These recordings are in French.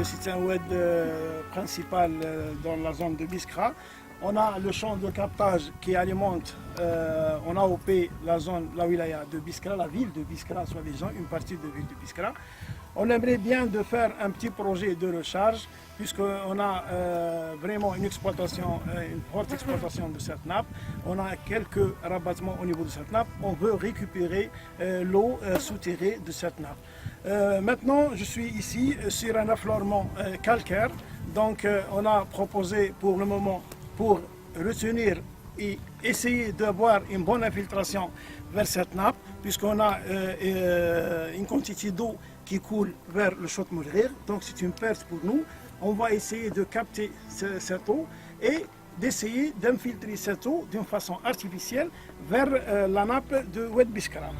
C'est un oued principal dans la zone de Biskra. On a le champ de captage qui alimente en AOP la zone, la wilaya de Biskra, la ville de Biskra, soi-disant, une partie de la ville de Biskra. On aimerait bien de faire un petit projet de recharge, puisqu'on a vraiment une exploitation, une forte exploitation de cette nappe. On a quelques rabattements au niveau de cette nappe. On veut récupérer l'eau souterraine de cette nappe. Maintenant, je suis ici sur un affleurement calcaire. Donc, on a proposé pour le moment, pour retenir et essayer d'avoir une bonne infiltration vers cette nappe, puisqu'on a une quantité d'eau qui coule vers le Chott Mourir. Donc c'est une perte pour nous. On va essayer de capter cette eau et d'essayer d'infiltrer cette eau d'une façon artificielle vers la nappe de Oued Biskra.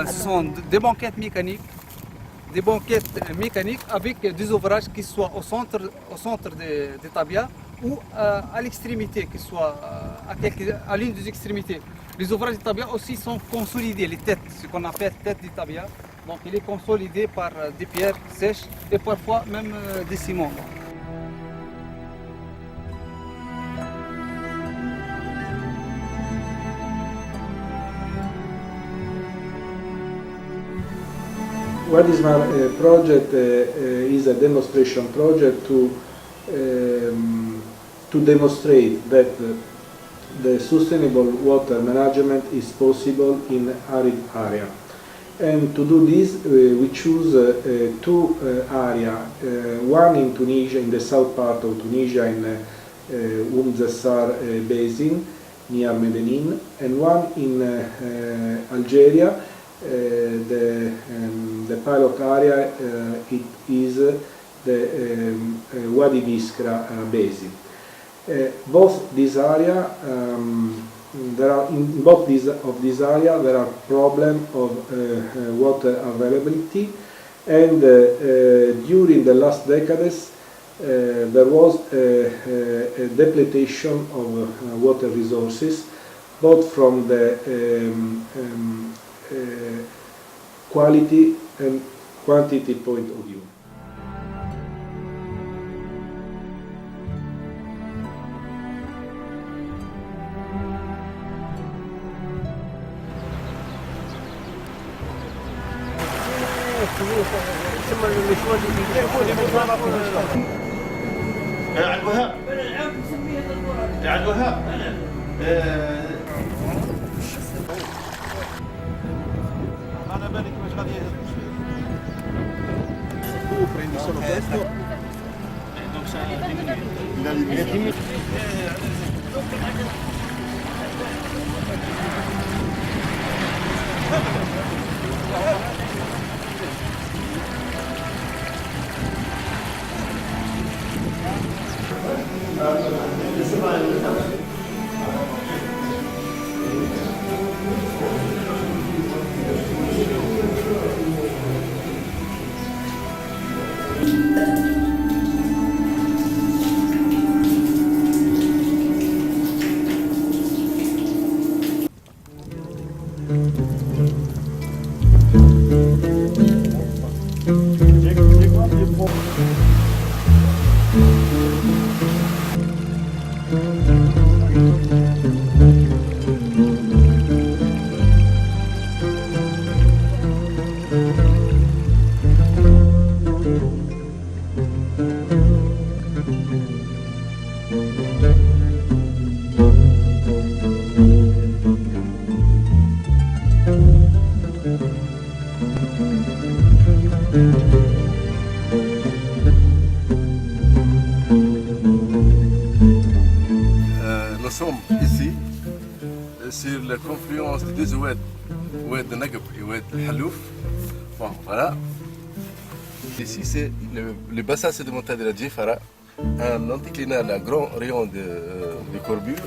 Ce sont des banquettes mécaniques avec des ouvrages qui soient au centre des tabias ou à l'extrémité, qui soient à l'une des extrémités. Les ouvrages des tabias aussi sont consolidés, les têtes, ce qu'on appelle tête des tabias. Donc il est consolidé par des pierres sèches et parfois même des ciments. Wadismar project is a demonstration project to demonstrate that the sustainable water management is possible in arid area. And to do this, we choose two areas, one in Tunisia, in the south part of Tunisia, in Zassar basin, near Medellin, and one in Algeria. The pilot area it is the Wadi Biskra basin. Both these areas, in both of these areas there are problems of water availability, and during the last decades there was a depletion of water resources, both from the quality and quantity point of view. عبد الوهاب عبد الوهاب انا بالك مش غادي prendi solo questo Nous sommes ici sur la confluence des deux oueds, Oued Nagab et Oued Halouf. Bon, voilà. Ici, c'est le bassin sédimentaire de la Djifara un anticlinal, un grand rayon de courbure.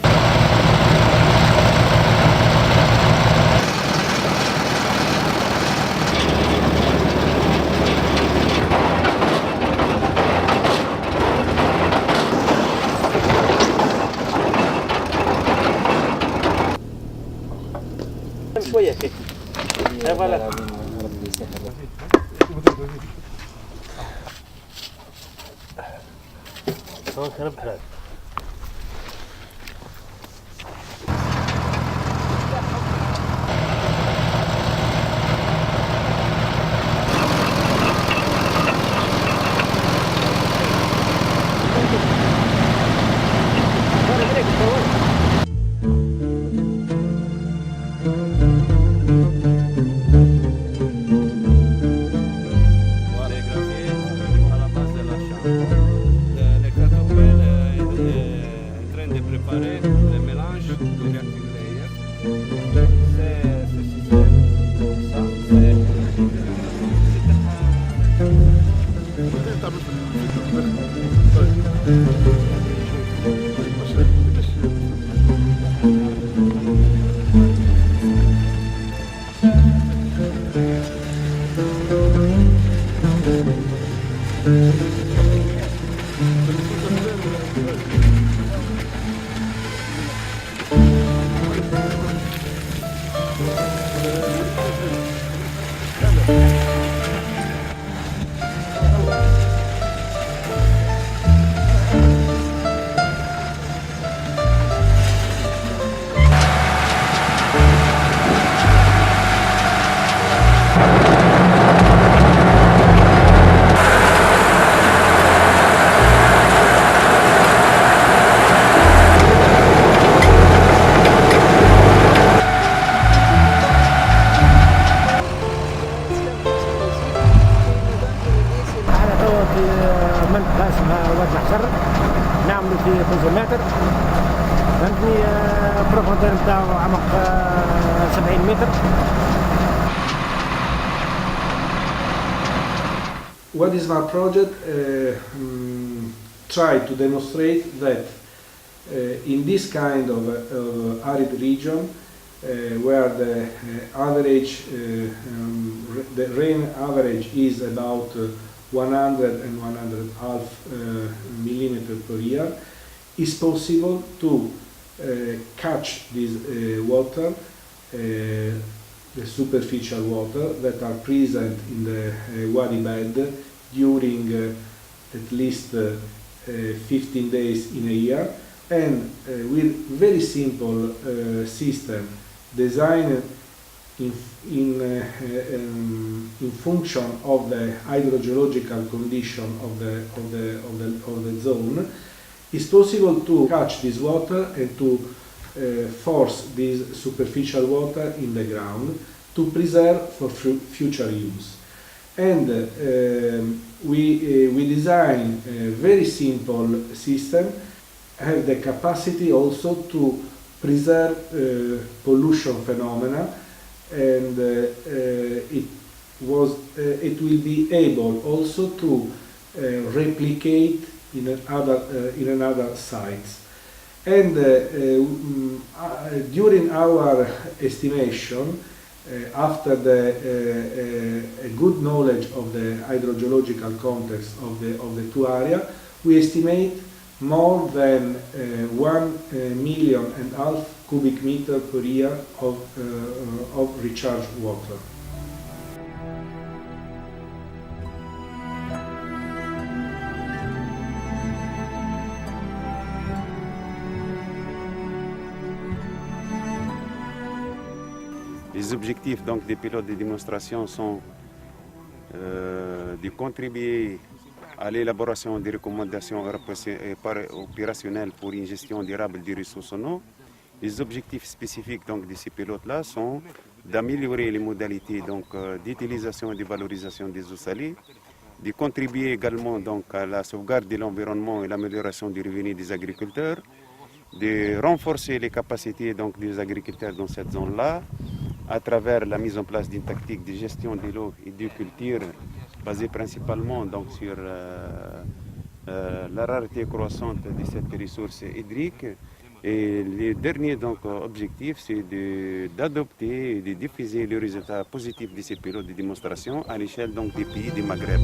منطقة اسمها واد الحشر نعملوا فيه 5 متر فهمتني بروفوندير نتاعو عمق 70 متر. What is my project? Try to demonstrate that in this kind of arid region where the average the rain average is about 100 and 100.5 millimeter per year, is possible to catch this water, the superficial water that are present in the wadi bed during at least 15 days in a year, and with very simple system designed in function of the hydrogeological condition of the zone, is possible to catch this water and to force this superficial water in the ground to preserve for future use. And we design a very simple system, have the capacity also to preserve pollution phenomena, and it will be able also to replicate in another sites. And during our estimation, after a good knowledge of the hydrogeological context of the two areas, we estimate more than 1.5 million cubic meter per year of recharged water. Les objectifs donc des pilotes de démonstration sont de contribuer à l'élaboration des recommandations opérationnelles pour une gestion durable des ressources en eau. Les objectifs spécifiques donc, de ces pilotes-là sont d'améliorer les modalités d'utilisation et de valorisation des eaux salées, de contribuer également donc, à la sauvegarde de l'environnement et l'amélioration des revenus des agriculteurs, de renforcer les capacités donc, des agriculteurs dans cette zone-là, à travers la mise en place d'une tactique de gestion de l'eau et de culture basée principalement donc, sur la rareté croissante de cette ressource hydrique. Et le dernier donc, objectif, c'est d'adopter et de diffuser les résultats positifs de ces pilotes de démonstration à l'échelle donc, des pays du Maghreb.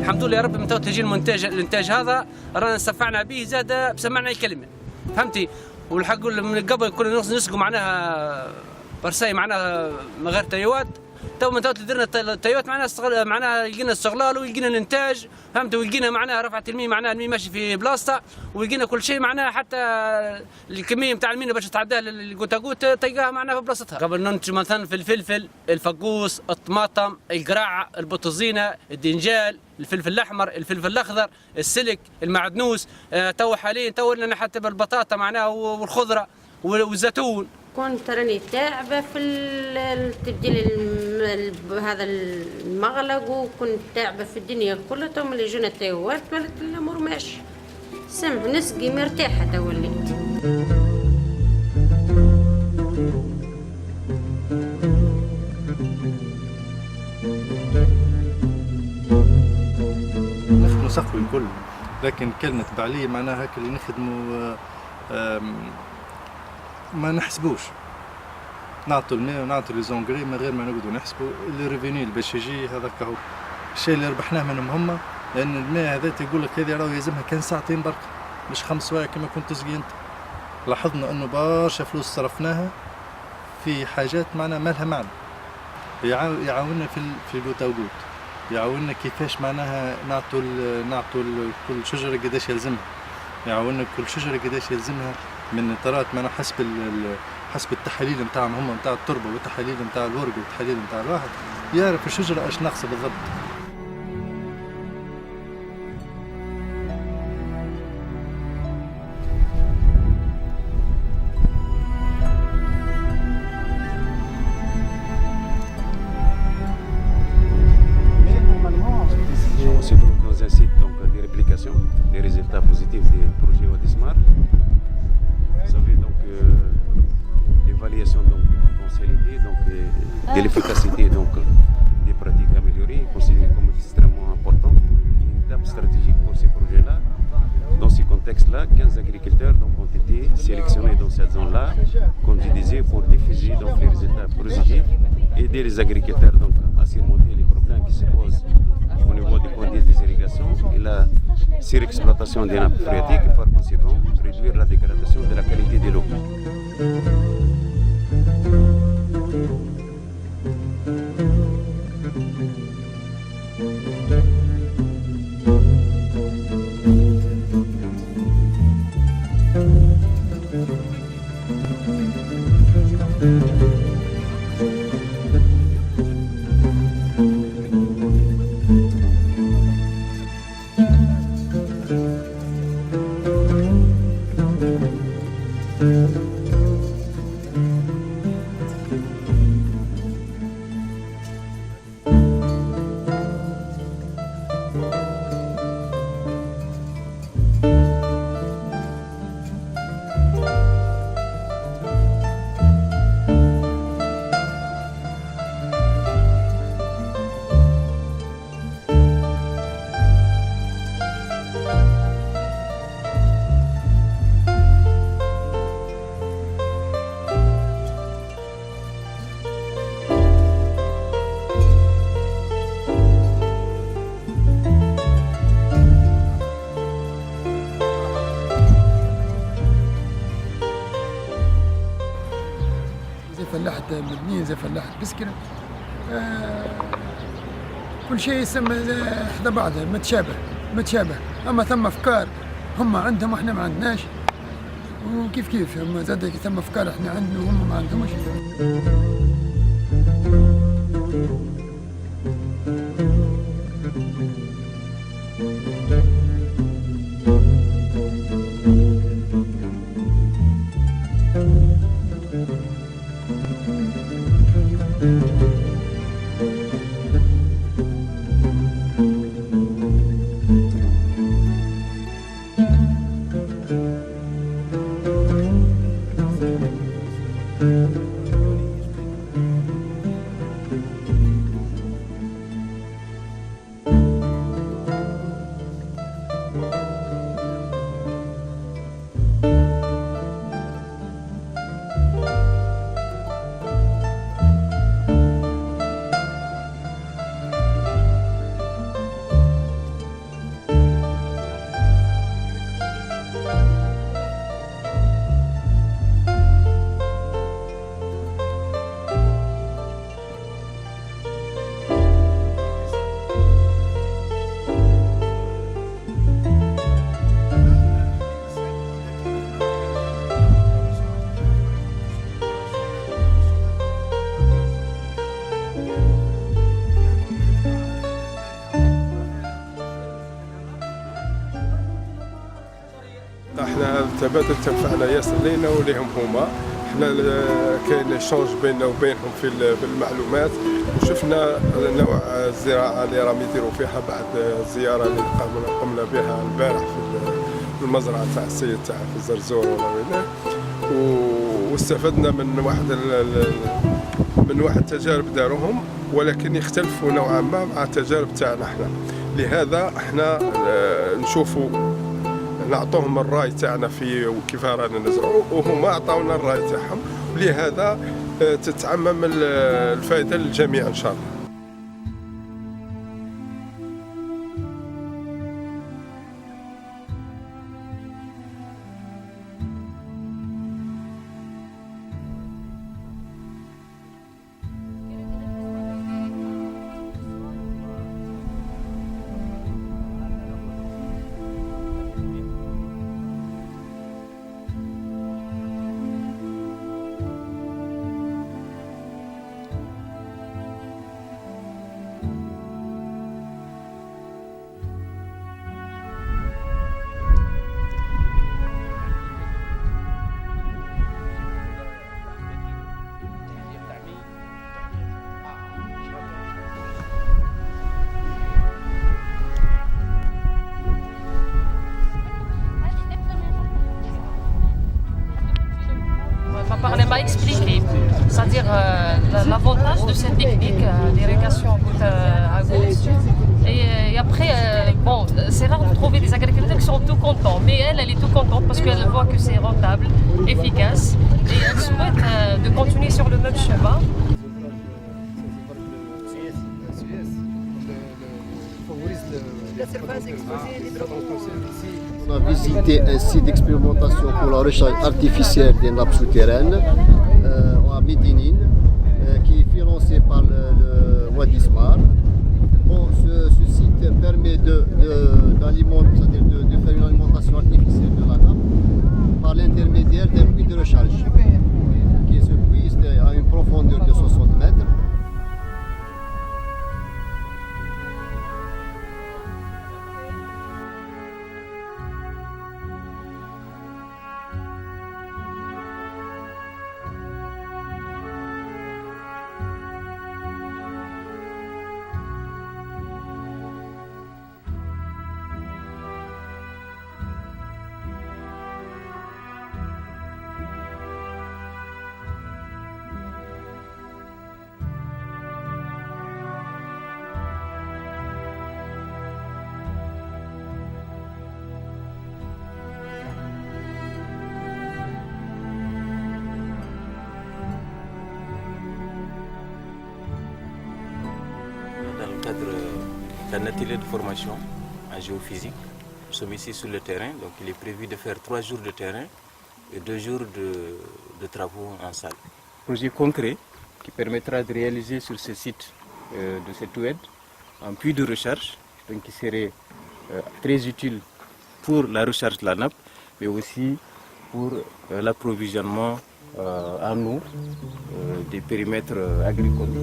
الحمد لله يا رب من تجي الانتاج هذا رانا استنفعنا به زاد بسمعنا الكلمه فهمتي والحق من قبل كنا نسقوا معناها برساي معناها من غير تيوات تو من تو درنا التيوات معناها لقينا استغلال ولقينا الانتاج فهمت ولقينا معناها رفعت المي معناها المي ماشي في بلاصته ولقينا كل شيء معناها حتى الكميه نتاع المي باش تعداها للقوتاقوت تلقاها معناها في بلاصتها. قبل ننتج مثلا في الفلفل، الفقوس، الطماطم، القراع، البطوزينه، الدنجال، الفلفل الاحمر، الفلفل الاخضر، السلك، المعدنوس، تو حاليا تو لنا حتى بالبطاطا معناها والخضره والزيتون. كنت راني تعبة في التبديل هذا المغلق وكنت تعبة في الدنيا كلها تو ملي جونا التيوات ولات الأمور ماشي سمح نسقي مرتاحة تولي. نخدموا سقوي الكل لكن كلمة بعليه معناها هكا اللي نخدموا ما نحسبوش نعطوا الماء ونعطوا لي زونغري من غير ما نقعدوا نحسبوا اللي ريفيني اللي باش يجي هذاك هو الشيء اللي ربحناه منهم هما لان الماء هذا يقول لك هذه راهو يلزمها كان ساعتين برك مش 5 سوايع كما كنت تسقي انت. لاحظنا انه برشا فلوس صرفناها في حاجات معنا ما لها معنى. يعاوننا في البوتاوغوت يعاوننا كيفاش معناها نعطوا كل شجره قداش يلزمها يعاوننا كل شجره قداش يلزمها من نطرات معنا حسب التحاليل نتاعهم هم نتاع التربه والتحاليل نتاع الورق والتحاليل نتاع الواحد يعرف الشجره ايش ناقصه بالضبط. On se trouve dans un site donc, de réplication des résultats positifs des projets Wadismar. Vous avez donc l'évaluation donc, des potentialités, donc, de l'efficacité donc, des pratiques améliorées, considérées comme extrêmement importantes, une étape stratégique pour ces projets-là. Dans ce contexte-là, 15 agriculteurs donc, ont été sélectionnés dans cette zone-là, comme je disais, pour diffuser donc, les résultats positifs, aider les agriculteurs donc, à surmonter les problèmes qui se posent au niveau des conduits des irrigations et la surexploitation des nappes phréatiques et par conséquent réduire la dégradation de la qualité de l'eau. فلاحة مدنية زي فلاحة بسكرة كل شيء يسمى حدا بعضه متشابه أما ثم أفكار هم عندهم وإحنا ما عندناش وكيف هم زاد ثم أفكار إحنا عندنا وهم ما عندهمش. تبادل تنفعنا ياسر لينا وليهم هما. حنا كاين ايشونج بيننا وبينهم في بالمعلومات، وشفنا نوع الزراعه اللي راهم يديروا فيها بعد الزياره اللي قمنا بها البارح في المزرعه تاع السيد تاع في الزرزور ونويناه، واستفدنا من واحد التجارب داروهم، ولكن يختلفوا نوعا ما مع التجارب تاعنا احنا. لهذا احنا نشوفوا نعطوهم الراي تاعنا في كيف رانا نزرعوا، وهما عطاونا الراي تاعهم، ولهذا تتعمم الفائده للجميع ان شاء الله. M'a expliqué, c'est-à-dire l'avantage de cette technique d'irrigation à gouttes. Et après, bon, c'est rare de trouver des agriculteurs qui sont tout contents, mais elle est tout contente parce qu'elle voit que c'est rentable, efficace, et elle souhaite de continuer sur le même chemin. On a visité un site d'expérimentation pour la recherche artificielle des nappes souterraines à Médinine, qui est financé par le Wadi Smar. Bon, ce site permet de faire une alimentation artificielle de la nappe par l'intermédiaire d'un puits de recharge. Ce puits est à une profondeur de 60 mètres. Dans le cadre d'un atelier de formation en géophysique, nous sommes ici sur le terrain, donc il est prévu de faire 3 jours de terrain et 2 jours de travaux en salle. Projet concret qui permettra de réaliser sur ce site de cette oued un puits de recharge, donc qui serait très utile pour la recharge de la nappe, mais aussi pour l'approvisionnement en eau des périmètres agricoles.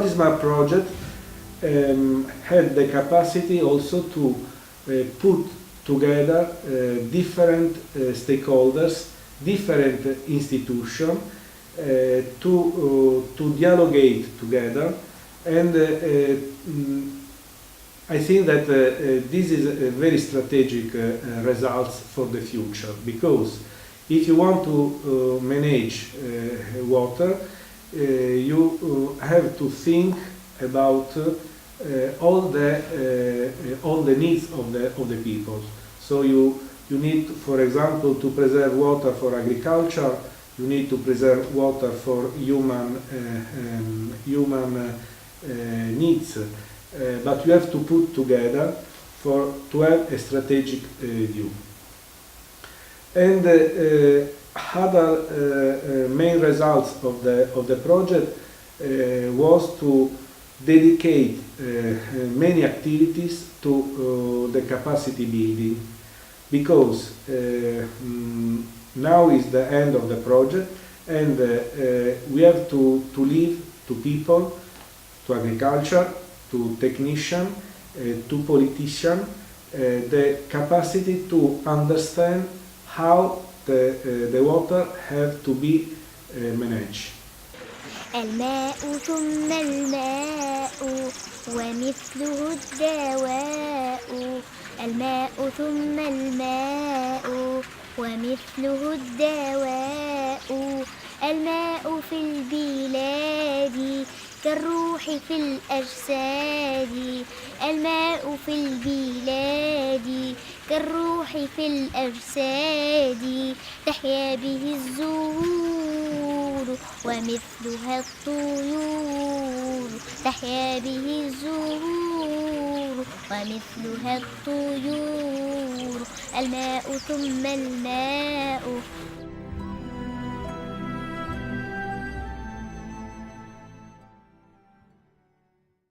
Wadi Smart project had the capacity also to put together different stakeholders, different institutions, to dialogate together, and I think that this is a very strategic results for the future, because if you want to manage water, you have to think about all the needs of the people. So you need, for example, to preserve water for agriculture. You need to preserve water for human needs, but you have to put together to have a strategic view. And other main results of the project was to dedicate many activities to the capacity building, because now is the end of the project, and we have to leave to people, to agriculture, to technicians, to politicians, the capacity to understand how the water have to be managed. الماء ثم الماء ومثله الدواء الماء ثم الماء ومثله الدواء الماء في البلاد كالروح في الأجساد الماء في البلاد كالروح في الأجساد تحيا به الزهور ومثلها الطيور تحيا به الزهور ومثلها الطيور الماء ثم الماء